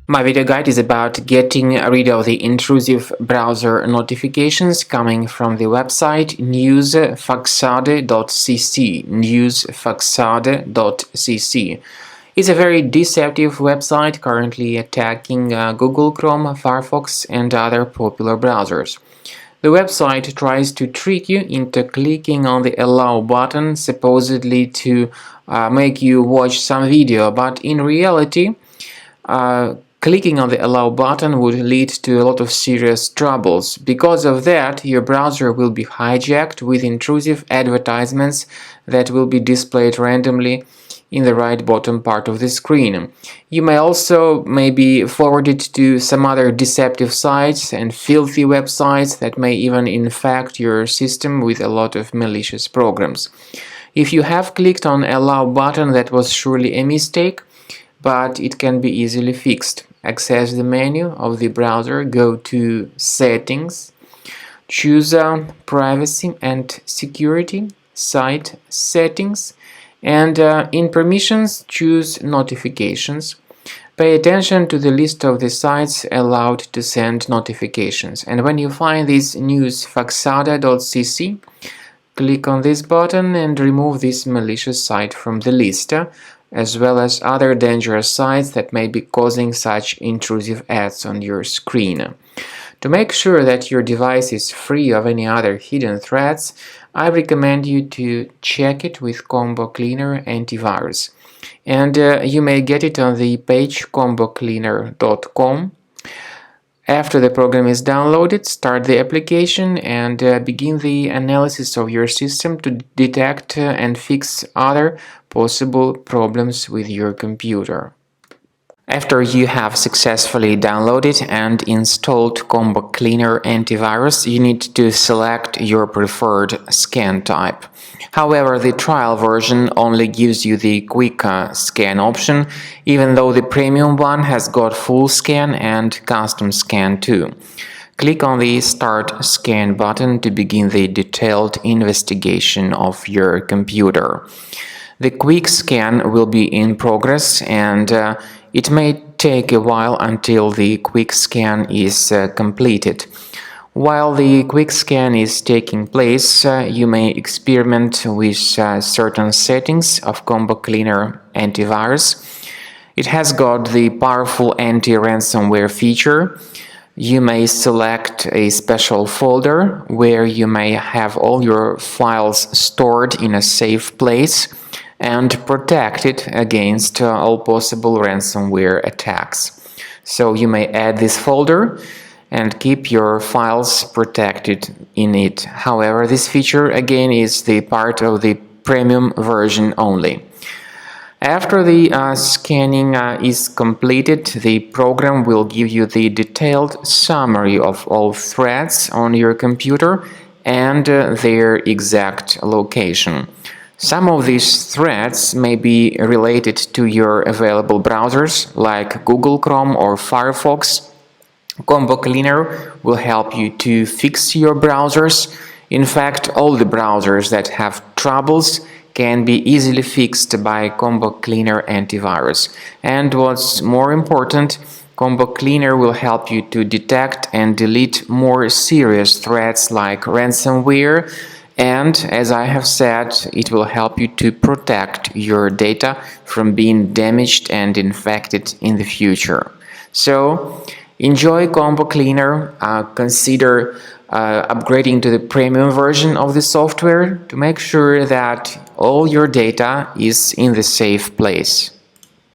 My video guide is about getting rid of the intrusive browser notifications coming from the website News-fuxuda.cc. News-fuxuda.cc. It's a very deceptive website currently attacking Google Chrome, Firefox, and other popular browsers. The website tries to trick you into clicking on the Allow button, supposedly to make you watch some video, but in reality, clicking on the Allow button would lead to a lot of serious troubles. Because of that, your browser will be hijacked with intrusive advertisements that will be displayed randomly in the right bottom part of the screen. You may also be forwarded to some other deceptive sites and filthy websites that may even infect your system with a lot of malicious programs. If you have clicked on Allow button, that was surely a mistake, but it can be easily fixed. Access the menu of the browser, go to Settings, choose Privacy and Security, Site Settings, and in Permissions choose Notifications. Pay attention to the list of the sites allowed to send notifications, and when you find this News-fuxuda.cc, click on this button and remove this malicious site from the list, as well as other dangerous sites that may be causing such intrusive ads on your screen. To make sure that your device is free of any other hidden threats, I recommend you to check it with Combo Cleaner Antivirus. And you may get it on the page combocleaner.com. After the program is downloaded, start the application and begin the analysis of your system to detect and fix other possible problems with your computer. After you have successfully downloaded and installed Combo Cleaner Antivirus, you need to select your preferred scan type. However, the trial version only gives you the quick scan option, even though the premium one has got full scan and custom scan too. Click on the Start Scan button to begin the detailed investigation of your computer. The quick scan will be in progress, and it may take a while until the quick scan is completed. While the quick scan is taking place, you may experiment with certain settings of Combo Cleaner Antivirus. It has got the powerful anti-ransomware feature. You may select a special folder where you may have all your files stored in a safe place and protected against all possible ransomware attacks. So you may add this folder and keep your files protected in it. However, this feature again is the part of the premium version only. After the scanning is completed, the program will give you the detailed summary of all threats on your computer and their exact location. Some of these threats may be related to your available browsers like Google Chrome or Firefox. Combo Cleaner will help you to fix your browsers. In fact, all the browsers that have troubles can be easily fixed by Combo Cleaner Antivirus. And what's more important, Combo Cleaner will help you to detect and delete more serious threats like ransomware, and as I have said, it will help you to protect your data from being damaged and infected in the future. So, enjoy Combo Cleaner. Consider upgrading to the premium version of the software to make sure that all your data is in the safe place.